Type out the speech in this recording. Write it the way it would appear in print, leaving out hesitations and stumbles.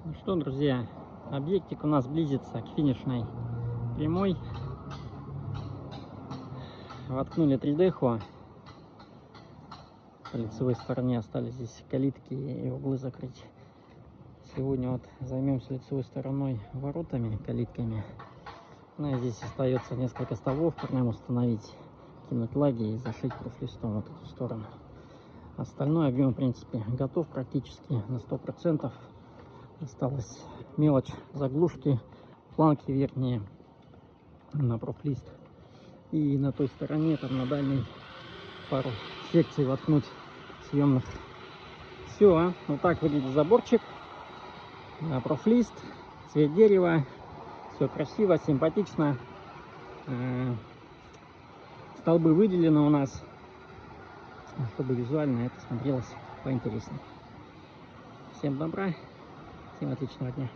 Ну что, друзья, объектик у нас близится к финишной прямой. Воткнули 3D-ху. По лицевой стороне остались здесь калитки и углы закрыть. Сегодня вот займемся лицевой стороной воротами, калитками. Ну и здесь остается несколько столов, прям установить, кинуть лаги и зашить профлистом вот эту сторону. Остальной объем, в принципе, готов практически на 100%. Осталась мелочь, заглушки, планки верхние на профлист. И на той стороне, там на дальней, пару секций воткнуть съемных. Все, вот так выглядит заборчик. Профлист, цвет дерева. Все красиво, симпатично. Столбы выделены у нас, чтобы визуально это смотрелось поинтереснее. Всем добра, всем отличного дня.